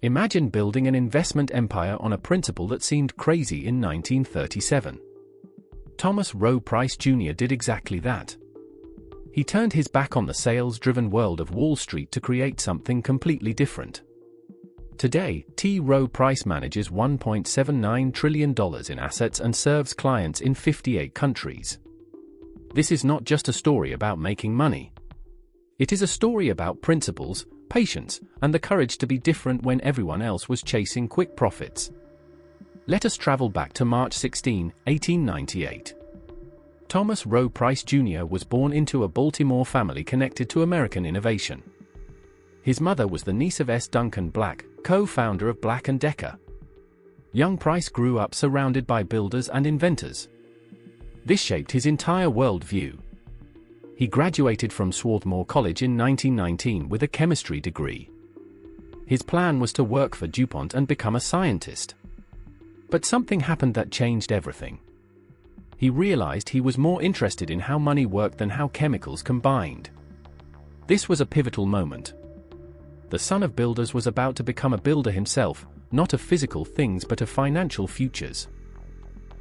Imagine building an investment empire on a principle that seemed crazy in 1937. Thomas Rowe Price Jr. did exactly that. He turned his back on the sales-driven world of Wall Street to create something completely different. Today, T. Rowe Price manages $1.79 trillion in assets and serves clients in 58 countries. This is not just a story about making money. It is a story about principles, patience, and the courage to be different when everyone else was chasing quick profits. Let us travel back to March 16, 1898. Thomas Rowe Price Jr. was born into a Baltimore family connected to American innovation. His mother was the niece of S. Duncan Black, co-founder of Black & Decker. Young Price grew up surrounded by builders and inventors. This shaped his entire worldview. He graduated from Swarthmore College in 1919 with a chemistry degree. His plan was to work for DuPont and become a scientist. But something happened that changed everything. He realized he was more interested in how money worked than how chemicals combined. This was a pivotal moment. The son of builders was about to become a builder himself, not of physical things but of financial futures.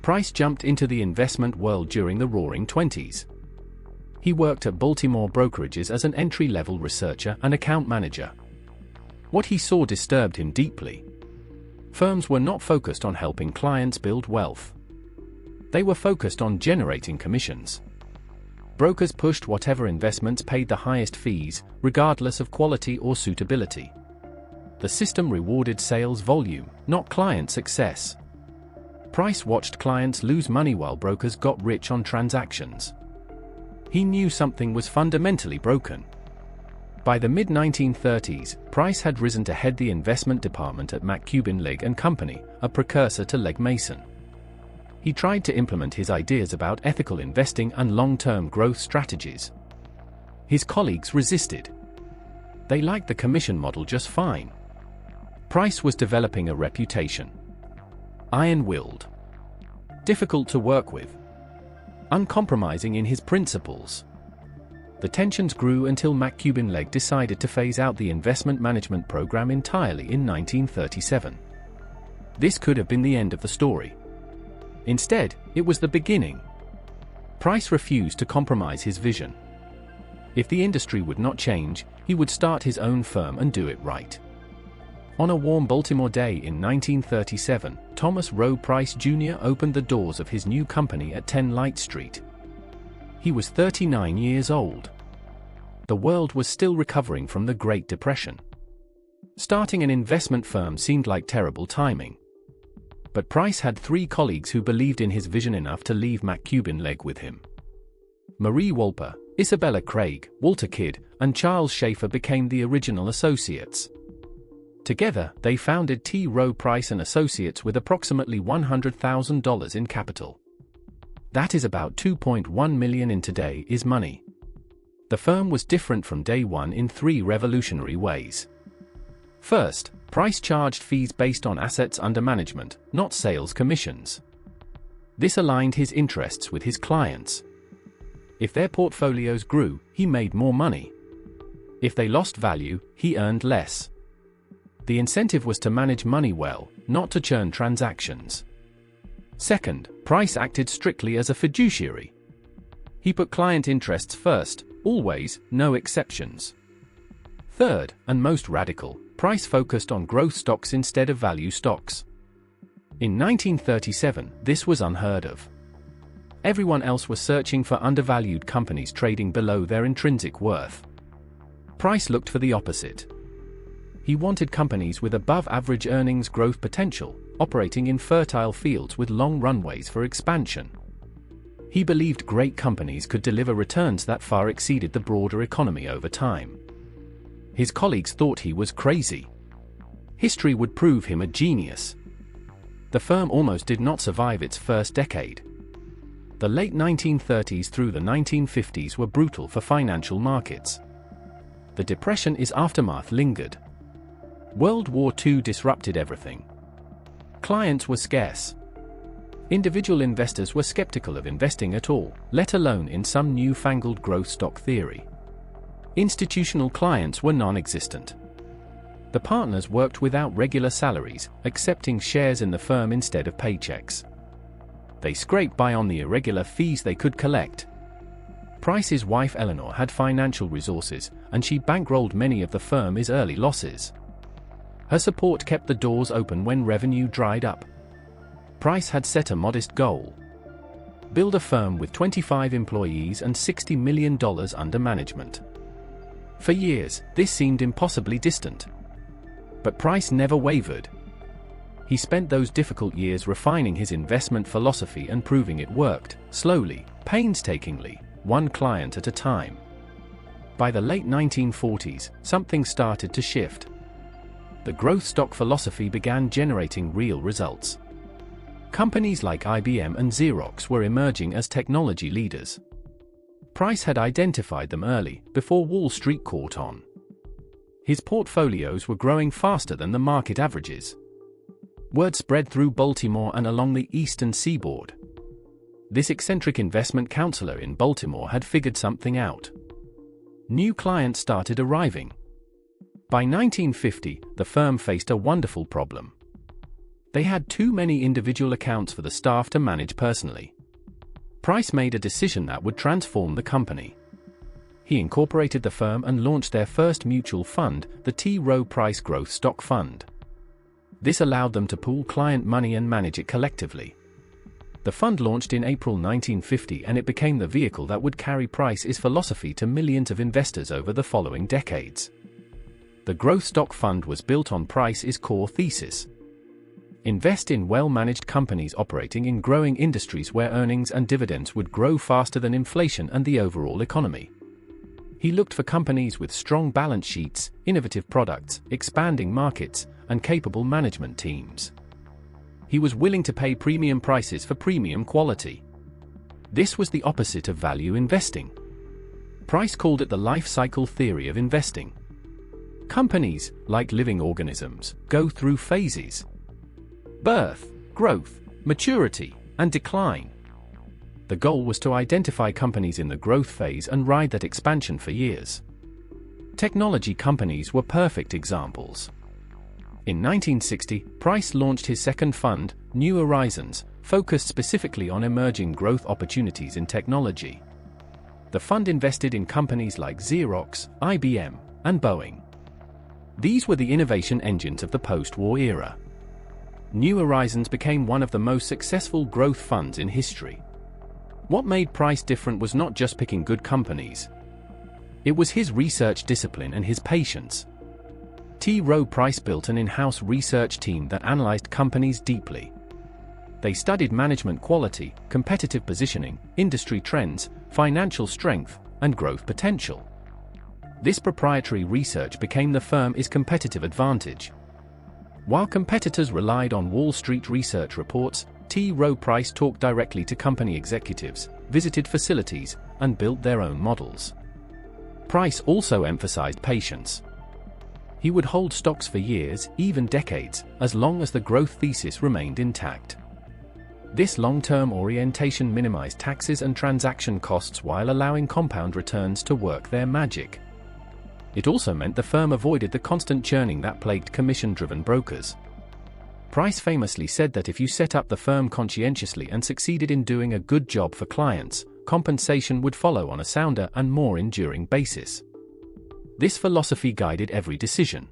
Price jumped into the investment world during the Roaring '20s. He worked at Baltimore brokerages as an entry-level researcher and account manager. What he saw disturbed him deeply. Firms were not focused on helping clients build wealth. They were focused on generating commissions. Brokers pushed whatever investments paid the highest fees, regardless of quality or suitability. The system rewarded sales volume, not client success. Price watched clients lose money while brokers got rich on transactions. He knew something was fundamentally broken. By the mid-1930s, Price had risen to head the investment department at McCubbin Legg & Company, a precursor to Legg Mason. He tried to implement his ideas about ethical investing and long-term growth strategies. His colleagues resisted. They liked the commission model just fine. Price was developing a reputation. Iron-willed. Difficult to work with. Uncompromising in his principles. The tensions grew until McCubbin Legg decided to phase out the investment management program entirely in 1937. This could have been the end of the story. Instead, it was the beginning. Price refused to compromise his vision. If the industry would not change, he would start his own firm and do it right. On a warm Baltimore day in 1937, Thomas Rowe Price Jr. opened the doors of his new company at 10 Light Street. He was 39 years old. The world was still recovering from the Great Depression. Starting an investment firm seemed like terrible timing. But Price had 3 colleagues who believed in his vision enough to leave McCubbin Legg with him. Marie Wolper, Isabella Craig, Walter Kidd, and Charles Schaefer became the original associates. Together, they founded T. Rowe Price & Associates with approximately $100,000 in capital. That is about $2.1 million in today's money. The firm was different from day one in 3 revolutionary ways. First, Price charged fees based on assets under management, not sales commissions. This aligned his interests with his clients. If their portfolios grew, he made more money. If they lost value, he earned less. The incentive was to manage money well, not to churn transactions. Second, Price acted strictly as a fiduciary. He put client interests first, always, no exceptions. Third, and most radical, Price focused on growth stocks instead of value stocks. In 1937, this was unheard of. Everyone else was searching for undervalued companies trading below their intrinsic worth. Price looked for the opposite. He wanted companies with above-average earnings growth potential, operating in fertile fields with long runways for expansion. He believed great companies could deliver returns that far exceeded the broader economy over time. His colleagues thought he was crazy. History would prove him a genius. The firm almost did not survive its first decade. The late 1930s through the 1950s were brutal for financial markets. The Depression's aftermath lingered. World War II disrupted everything. Clients were scarce. Individual investors were skeptical of investing at all, let alone in some newfangled growth stock theory. Institutional clients were non-existent. The partners worked without regular salaries, accepting shares in the firm instead of paychecks. They scraped by on the irregular fees they could collect. Price's wife Eleanor had financial resources, and she bankrolled many of the firm's early losses. Her support kept the doors open when revenue dried up. Price had set a modest goal: build a firm with 25 employees and $60 million under management. For years, this seemed impossibly distant. But Price never wavered. He spent those difficult years refining his investment philosophy and proving it worked, slowly, painstakingly, one client at a time. By the late 1940s, something started to shift. The growth stock philosophy began generating real results. Companies like IBM and Xerox were emerging as technology leaders. Price had identified them early, before Wall Street caught on. His portfolios were growing faster than the market averages. Word spread through Baltimore and along the eastern seaboard. This eccentric investment counselor in Baltimore had figured something out. New clients started arriving. By 1950, the firm faced a wonderful problem. They had too many individual accounts for the staff to manage personally. Price made a decision that would transform the company. He incorporated the firm and launched their first mutual fund, the T. Rowe Price Growth Stock Fund. This allowed them to pool client money and manage it collectively. The fund launched in April 1950, and it became the vehicle that would carry Price's philosophy to millions of investors over the following decades. The Growth Stock Fund was built on Price's core thesis: invest in well-managed companies operating in growing industries where earnings and dividends would grow faster than inflation and the overall economy. He looked for companies with strong balance sheets, innovative products, expanding markets, and capable management teams. He was willing to pay premium prices for premium quality. This was the opposite of value investing. Price called it the life cycle theory of investing. Companies, like living organisms, go through phases: birth, growth, maturity, and decline. The goal was to identify companies in the growth phase and ride that expansion for years. Technology companies were perfect examples. In 1960, Price launched his second fund, New Horizons, focused specifically on emerging growth opportunities in technology. The fund invested in companies like Xerox, IBM, and Boeing. These were the innovation engines of the post-war era. New Horizons became one of the most successful growth funds in history. What made Price different was not just picking good companies. It was his research discipline and his patience. T. Rowe Price built an in-house research team that analyzed companies deeply. They studied management quality, competitive positioning, industry trends, financial strength, and growth potential. This proprietary research became the firm's competitive advantage. While competitors relied on Wall Street research reports, T. Rowe Price talked directly to company executives, visited facilities, and built their own models. Price also emphasized patience. He would hold stocks for years, even decades, as long as the growth thesis remained intact. This long-term orientation minimized taxes and transaction costs while allowing compound returns to work their magic. It also meant the firm avoided the constant churning that plagued commission-driven brokers. Price famously said that if you set up the firm conscientiously and succeeded in doing a good job for clients, compensation would follow on a sounder and more enduring basis. This philosophy guided every decision.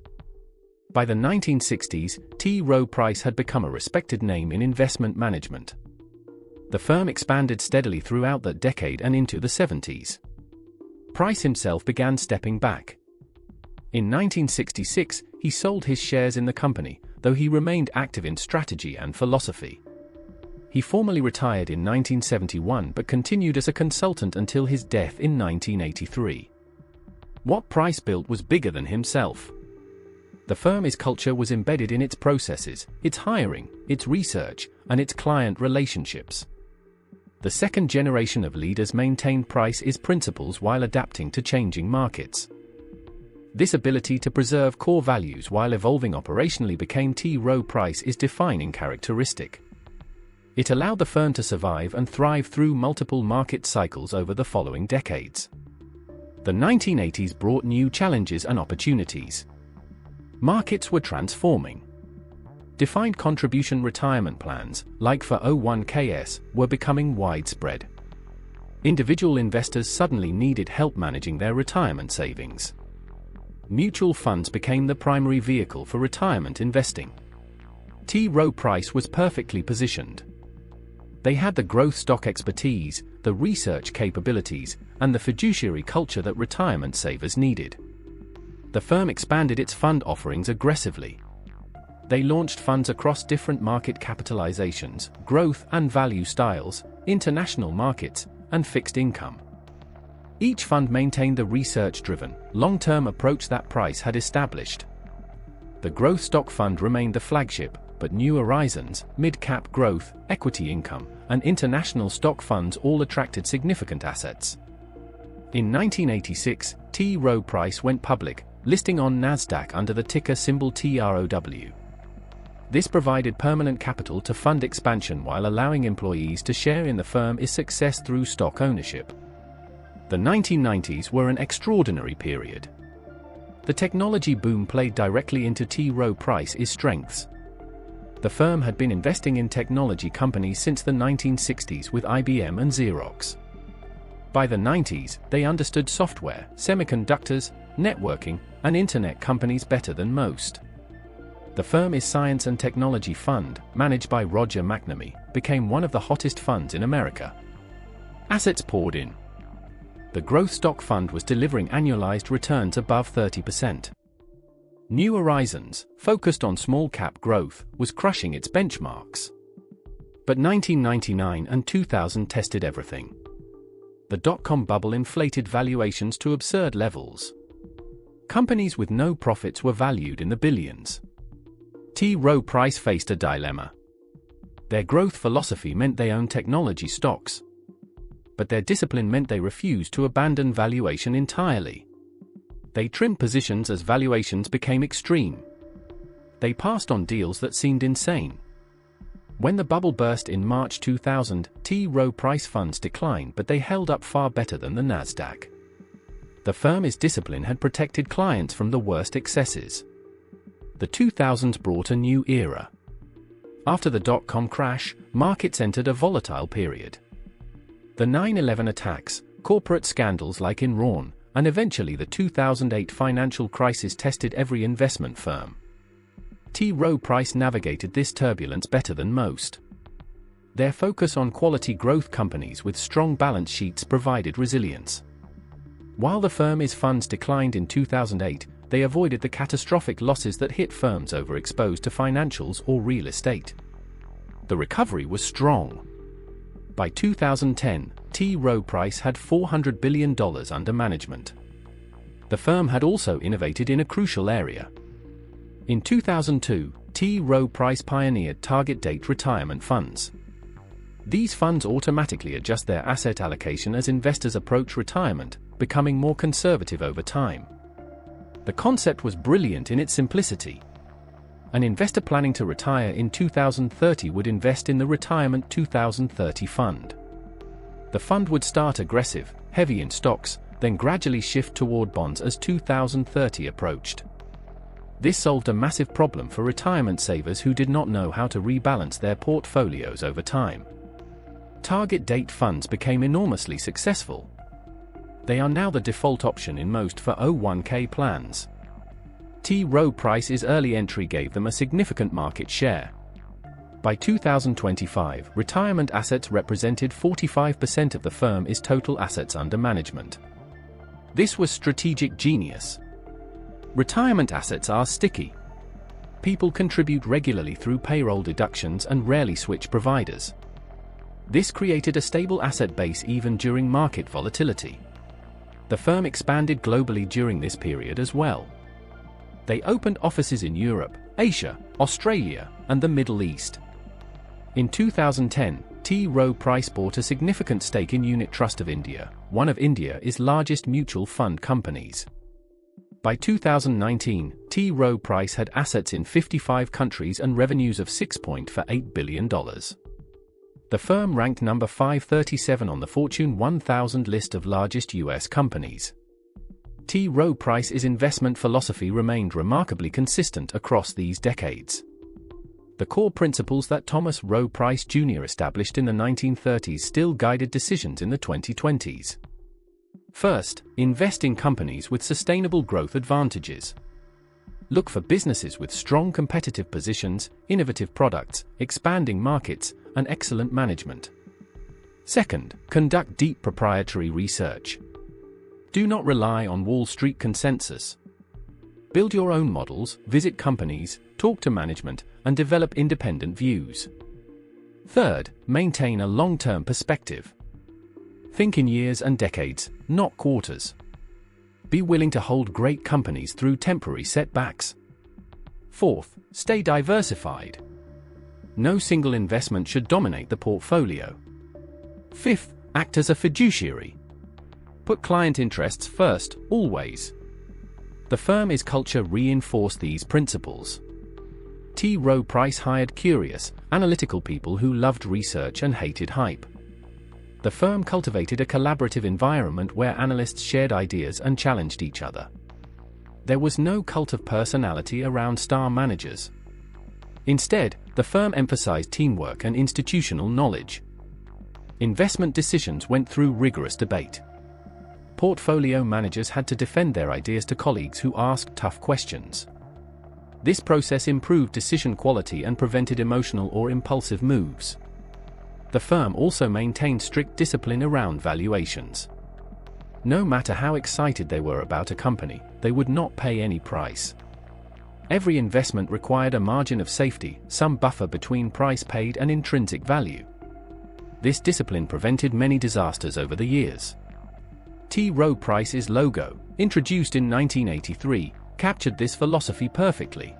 By the 1960s, T. Rowe Price had become a respected name in investment management. The firm expanded steadily throughout that decade and into the 70s. Price himself began stepping back. In 1966, he sold his shares in the company, though he remained active in strategy and philosophy. He formally retired in 1971 but continued as a consultant until his death in 1983. What Price built was bigger than himself. The firm's culture was embedded in its processes, its hiring, its research, and its client relationships. The second generation of leaders maintained Price's principles while adapting to changing markets. This ability to preserve core values while evolving operationally became T. Rowe Price's defining characteristic. It allowed the firm to survive and thrive through multiple market cycles over the following decades. The 1980s brought new challenges and opportunities. Markets were transforming. Defined contribution retirement plans, like for 401ks, were becoming widespread. Individual investors suddenly needed help managing their retirement savings. Mutual funds became the primary vehicle for retirement investing. T. Rowe Price was perfectly positioned. They had the growth stock expertise, the research capabilities, and the fiduciary culture that retirement savers needed. The firm expanded its fund offerings aggressively. They launched funds across different market capitalizations, growth and value styles, international markets, and fixed income. Each fund maintained the research-driven, long-term approach that Price had established. The Growth Stock Fund remained the flagship, but New Horizons, mid-cap growth, equity income, and international stock funds all attracted significant assets. In 1986, T. Rowe Price went public, listing on NASDAQ under the ticker symbol TROW. This provided permanent capital to fund expansion while allowing employees to share in the firm's success through stock ownership. The 1990s were an extraordinary period. The technology boom played directly into T. Rowe Price's strengths. The firm had been investing in technology companies since the 1960s with IBM and Xerox. By the 90s, they understood software, semiconductors, networking, and internet companies better than most. The firm's Science and Technology Fund, managed by Roger McNamee, became one of the hottest funds in America. Assets poured in. The Growth Stock Fund was delivering annualized returns above 30%. New Horizons, focused on small-cap growth, was crushing its benchmarks. But 1999 and 2000 tested everything. The dot-com bubble inflated valuations to absurd levels. Companies with no profits were valued in the billions. T. Rowe Price faced a dilemma. Their growth philosophy meant they owned technology stocks. But their discipline meant they refused to abandon valuation entirely. They trimmed positions as valuations became extreme. They passed on deals that seemed insane. When the bubble burst in March 2000, T. Rowe Price funds declined, but they held up far better than the NASDAQ. The firm's discipline had protected clients from the worst excesses. The 2000s brought a new era. After the dot-com crash, markets entered a volatile period. The 9/11 attacks, corporate scandals like Enron, and eventually the 2008 financial crisis tested every investment firm. T. Rowe Price navigated this turbulence better than most. Their focus on quality growth companies with strong balance sheets provided resilience. While the firm's funds declined in 2008, they avoided the catastrophic losses that hit firms overexposed to financials or real estate. The recovery was strong. By 2010, T. Rowe Price had $400 billion under management. The firm had also innovated in a crucial area. In 2002, T. Rowe Price pioneered target date retirement funds. These funds automatically adjust their asset allocation as investors approach retirement, becoming more conservative over time. The concept was brilliant in its simplicity. An investor planning to retire in 2030 would invest in the Retirement 2030 fund. The fund would start aggressive, heavy in stocks, then gradually shift toward bonds as 2030 approached. This solved a massive problem for retirement savers who did not know how to rebalance their portfolios over time. Target date funds became enormously successful. They are now the default option in most 401k plans. T. Rowe Price's early entry gave them a significant market share. By 2025, retirement assets represented 45% of the firm's total assets under management. This was strategic genius. Retirement assets are sticky. People contribute regularly through payroll deductions and rarely switch providers. This created a stable asset base even during market volatility. The firm expanded globally during this period as well. They opened offices in Europe, Asia, Australia, and the Middle East. In 2010, T. Rowe Price bought a significant stake in Unit Trust of India, one of India's largest mutual fund companies. By 2019, T. Rowe Price had assets in 55 countries and revenues of $6.48 billion. The firm ranked number 537 on the Fortune 1000 list of largest U.S. companies. T. Rowe Price's investment philosophy remained remarkably consistent across these decades. The core principles that Thomas Rowe Price Jr. established in the 1930s still guided decisions in the 2020s. First, invest in companies with sustainable growth advantages. Look for businesses with strong competitive positions, innovative products, expanding markets, and excellent management. Second, conduct deep proprietary research. Do not rely on Wall Street consensus. Build your own models, visit companies, talk to management, and develop independent views. Third, maintain a long-term perspective. Think in years and decades, not quarters. Be willing to hold great companies through temporary setbacks. Fourth, stay diversified. No single investment should dominate the portfolio. Fifth, act as a fiduciary. Put client interests first, always. The firm's culture reinforced these principles. T. Rowe Price hired curious, analytical people who loved research and hated hype. The firm cultivated a collaborative environment where analysts shared ideas and challenged each other. There was no cult of personality around star managers. Instead, the firm emphasized teamwork and institutional knowledge. Investment decisions went through rigorous debate. Portfolio managers had to defend their ideas to colleagues who asked tough questions. This process improved decision quality and prevented emotional or impulsive moves. The firm also maintained strict discipline around valuations. No matter how excited they were about a company, they would not pay any price. Every investment required a margin of safety, some buffer between price paid and intrinsic value. This discipline prevented many disasters over the years. T. Rowe Price's logo, introduced in 1983, captured this philosophy perfectly.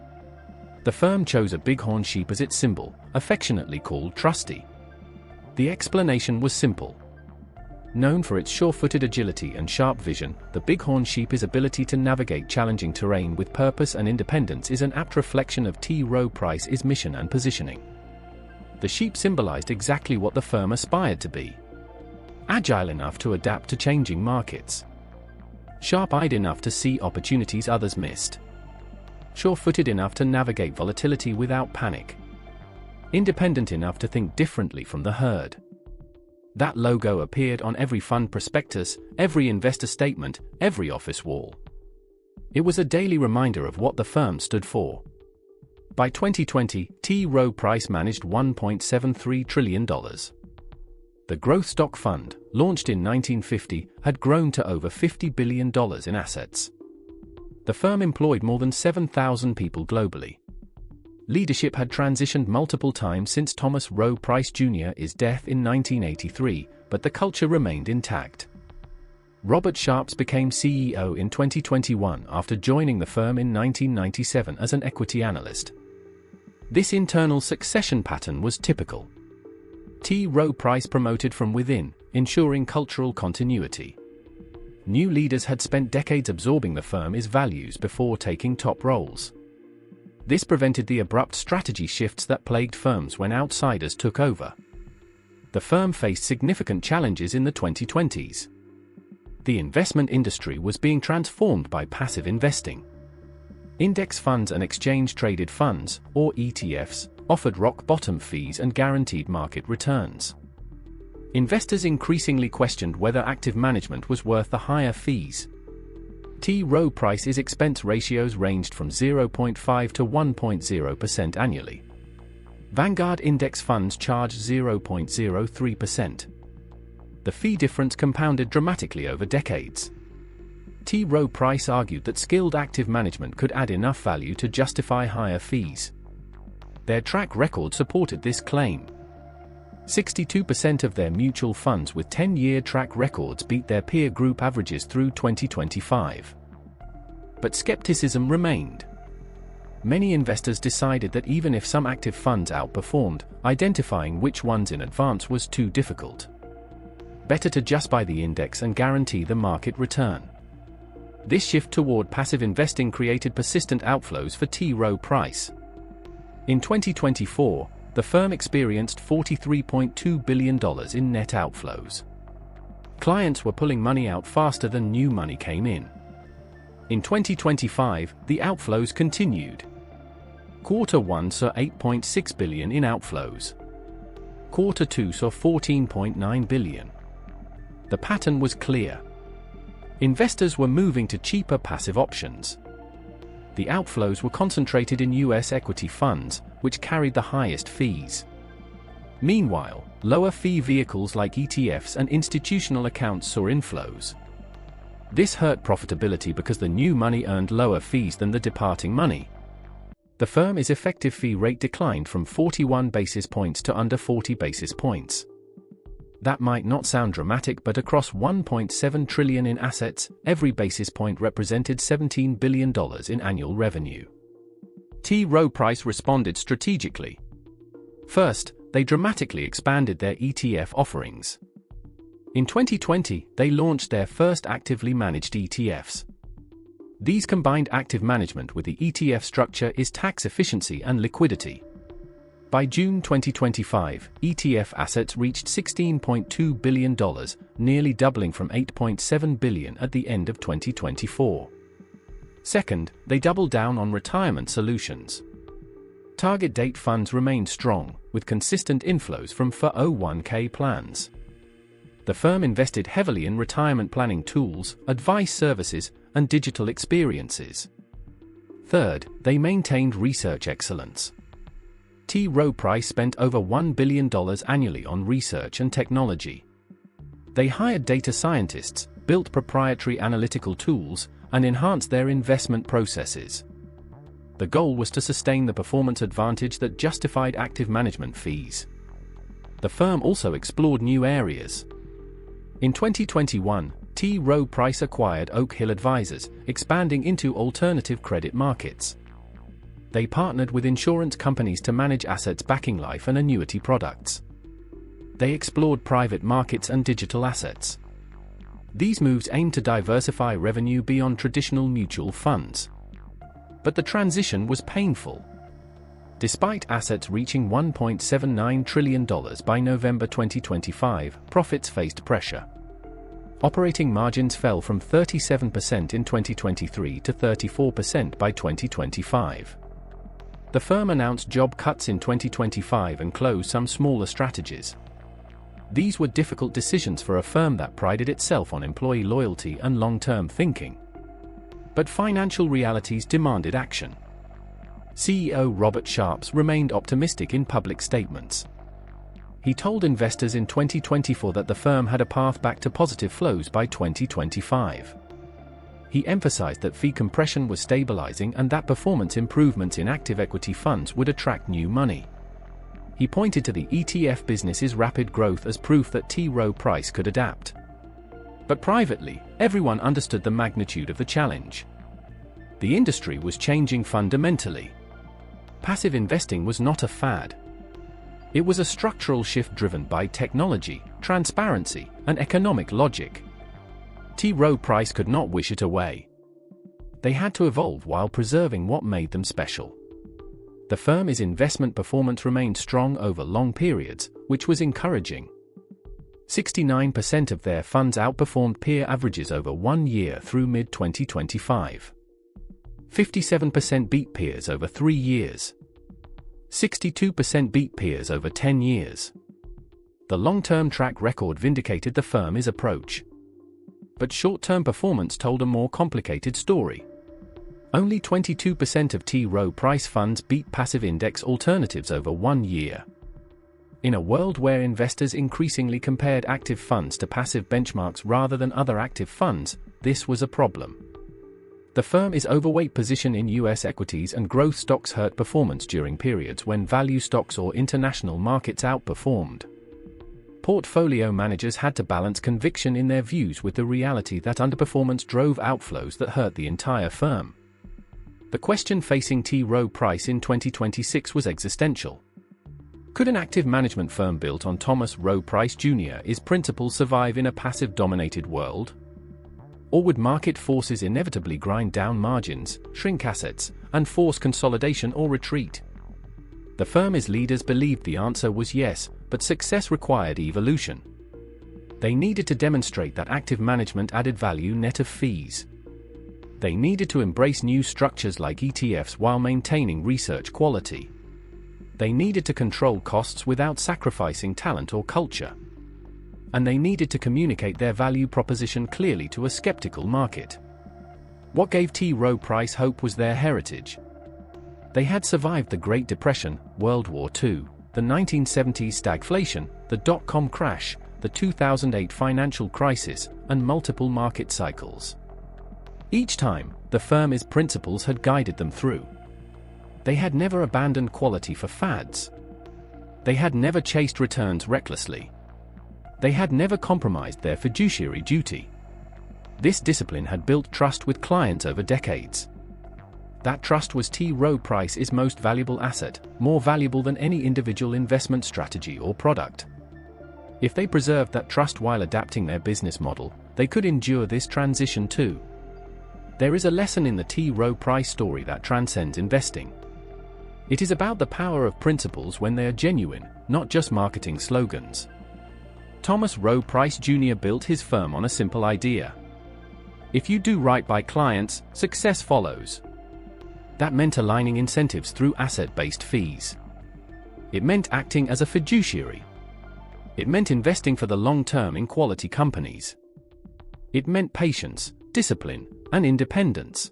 The firm chose a bighorn sheep as its symbol, affectionately called Trusty. The explanation was simple. Known for its sure-footed agility and sharp vision, the bighorn sheep's ability to navigate challenging terrain with purpose and independence is an apt reflection of T. Rowe Price's mission and positioning. The sheep symbolized exactly what the firm aspired to be. Agile enough to adapt to changing markets. Sharp-eyed enough to see opportunities others missed. Sure-footed enough to navigate volatility without panic. Independent enough to think differently from the herd. That logo appeared on every fund prospectus, every investor statement, every office wall. It was a daily reminder of what the firm stood for. By 2020, T. Rowe Price managed $1.73 trillion. The Growth Stock Fund, launched in 1950, had grown to over $50 billion in assets. The firm employed more than 7,000 people globally. Leadership had transitioned multiple times since Thomas Rowe Price Jr.'s death in 1983, but the culture remained intact. Robert Sharps became CEO in 2021 after joining the firm in 1997 as an equity analyst. This internal succession pattern was typical. T. Rowe Price promoted from within, ensuring cultural continuity. New leaders had spent decades absorbing the firm's values before taking top roles. This prevented the abrupt strategy shifts that plagued firms when outsiders took over. The firm faced significant challenges in the 2020s. The investment industry was being transformed by passive investing. Index funds and exchange-traded funds, or ETFs, offered rock-bottom fees and guaranteed market returns. Investors increasingly questioned whether active management was worth the higher fees. T. Rowe Price's expense ratios ranged from 0.5 to 1.0% annually. Vanguard index funds charged 0.03%. The fee difference compounded dramatically over decades. T. Rowe Price argued that skilled active management could add enough value to justify higher fees. Their track record supported this claim. 62% of their mutual funds with 10-year track records beat their peer group averages through 2025. But skepticism remained. Many investors decided that even if some active funds outperformed, identifying which ones in advance was too difficult. Better to just buy the index and guarantee the market return. This shift toward passive investing created persistent outflows for T. Rowe Price. In 2024, the firm experienced $43.2 billion in net outflows. Clients were pulling money out faster than new money came in. In 2025, the outflows continued. Quarter 1 saw $8.6 billion in outflows. Quarter 2 saw $14.9 billion. The pattern was clear. Investors were moving to cheaper passive options. The outflows were concentrated in US equity funds, which carried the highest fees. Meanwhile, lower fee vehicles like ETFs and institutional accounts saw inflows. This hurt profitability because the new money earned lower fees than the departing money. The firm's effective fee rate declined from 41 basis points to under 40 basis points. That might not sound dramatic, but across $1.7 trillion in assets, every basis point represented $17 billion in annual revenue. T. Rowe Price responded strategically. First, they dramatically expanded their ETF offerings. In 2020, they launched their first actively managed ETFs. These combined active management with the ETF structure is tax efficiency and liquidity. By June 2025, ETF assets reached $16.2 billion, nearly doubling from $8.7 billion at the end of 2024. Second, they doubled down on retirement solutions. Target date funds remained strong, with consistent inflows from 401k plans. The firm invested heavily in retirement planning tools, advice services, and digital experiences. Third, they maintained research excellence. T. Rowe Price spent over $1 billion annually on research and technology. They hired data scientists, built proprietary analytical tools, and enhanced their investment processes. The goal was to sustain the performance advantage that justified active management fees. The firm also explored new areas. In 2021, T. Rowe Price acquired Oak Hill Advisors, expanding into alternative credit markets. They partnered with insurance companies to manage assets backing life and annuity products. They explored private markets and digital assets. These moves aimed to diversify revenue beyond traditional mutual funds. But the transition was painful. Despite assets reaching $1.79 trillion by November 2025, profits faced pressure. Operating margins fell from 37% in 2023 to 34% by 2025. The firm announced job cuts in 2025 and closed some smaller strategies. These were difficult decisions for a firm that prided itself on employee loyalty and long-term thinking. But financial realities demanded action. CEO Robert Sharps remained optimistic in public statements. He told investors in 2024 that the firm had a path back to positive flows by 2025. He emphasized that fee compression was stabilizing and that performance improvements in active equity funds would attract new money. He pointed to the ETF business's rapid growth as proof that T. Rowe Price could adapt. But privately, everyone understood the magnitude of the challenge. The industry was changing fundamentally. Passive investing was not a fad. It was a structural shift driven by technology, transparency, and economic logic. T. Rowe Price could not wish it away. They had to evolve while preserving what made them special. The firm's investment performance remained strong over long periods, which was encouraging. 69% of their funds outperformed peer averages over 1 year through mid-2025. 57% beat peers over 3 years. 62% beat peers over 10 years. The long-term track record vindicated the firm's approach. But short-term performance told a more complicated story. Only 22% of T. Rowe Price funds beat passive index alternatives over 1 year. In a world where investors increasingly compared active funds to passive benchmarks rather than other active funds, this was a problem. The firm's overweight position in US equities and growth stocks hurt performance during periods when value stocks or international markets outperformed. Portfolio managers had to balance conviction in their views with the reality that underperformance drove outflows that hurt the entire firm. The question facing T. Rowe Price in 2026 was existential. Could an active management firm built on Thomas Rowe Price Jr.'s principles survive in a passive-dominated world? Or would market forces inevitably grind down margins, shrink assets, and force consolidation or retreat? The firm's leaders believed the answer was yes, but success required evolution. They needed to demonstrate that active management added value net of fees. They needed to embrace new structures like ETFs while maintaining research quality. They needed to control costs without sacrificing talent or culture. And they needed to communicate their value proposition clearly to a skeptical market. What gave T. Rowe Price hope was their heritage. They had survived the Great Depression, World War II, the 1970s stagflation, the dot-com crash, the 2008 financial crisis, and multiple market cycles. Each time, the firm's principles had guided them through. They had never abandoned quality for fads. They had never chased returns recklessly. They had never compromised their fiduciary duty. This discipline had built trust with clients over decades. That trust was T. Rowe Price's most valuable asset, more valuable than any individual investment strategy or product. If they preserved that trust while adapting their business model, they could endure this transition too. There is a lesson in the T. Rowe Price story that transcends investing. It is about the power of principles when they are genuine, not just marketing slogans. Thomas Rowe Price Jr. built his firm on a simple idea. If you do right by clients, success follows. That meant aligning incentives through asset-based fees. It meant acting as a fiduciary. It meant investing for the long term in quality companies. It meant patience, discipline, and independence.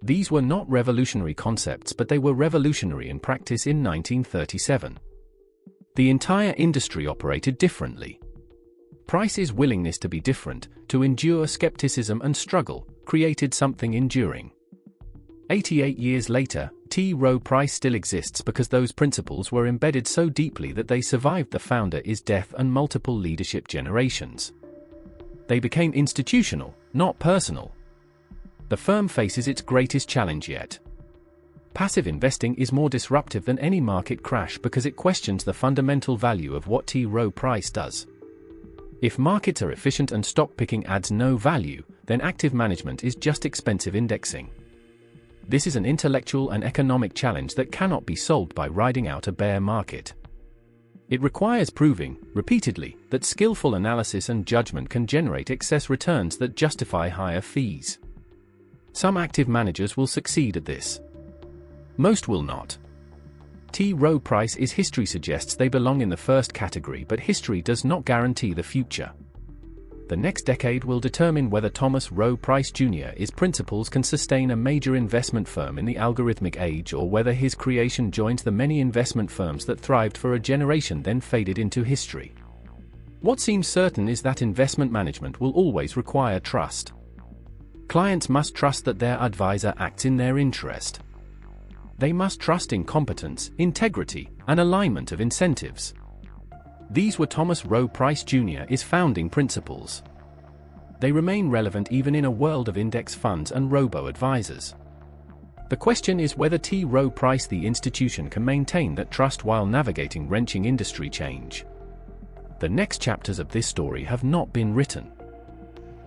These were not revolutionary concepts, but they were revolutionary in practice in 1937. The entire industry operated differently. Price's willingness to be different, to endure skepticism and struggle, created something enduring. 88 years later, T. Rowe Price still exists because those principles were embedded so deeply that they survived the founder's death and multiple leadership generations. They became institutional, not personal. The firm faces its greatest challenge yet. Passive investing is more disruptive than any market crash because it questions the fundamental value of what T. Rowe Price does. If markets are efficient and stock picking adds no value, then active management is just expensive indexing. This is an intellectual and economic challenge that cannot be solved by riding out a bear market. It requires proving, repeatedly, that skillful analysis and judgment can generate excess returns that justify higher fees. Some active managers will succeed at this. Most will not. T. Rowe Price's history suggests they belong in the first category, but history does not guarantee the future. The next decade will determine whether Thomas Rowe Price Jr.'s principles can sustain a major investment firm in the algorithmic age, or whether his creation joins the many investment firms that thrived for a generation then faded into history. What seems certain is that investment management will always require trust. Clients must trust that their advisor acts in their interest. They must trust in competence, integrity, and alignment of incentives. These were Thomas Rowe Price Jr.'s founding principles. They remain relevant even in a world of index funds and robo-advisors. The question is whether T. Rowe Price the institution can maintain that trust while navigating wrenching industry change. The next chapters of this story have not been written.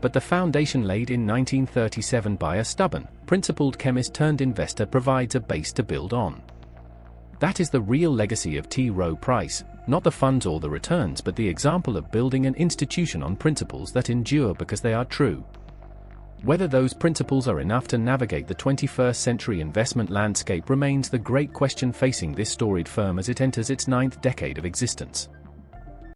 But the foundation laid in 1937 by a stubborn, principled chemist turned investor provides a base to build on. That is the real legacy of T. Rowe Price, not the funds or the returns, but the example of building an institution on principles that endure because they are true. Whether those principles are enough to navigate the 21st century investment landscape remains the great question facing this storied firm as it enters its 9th decade of existence.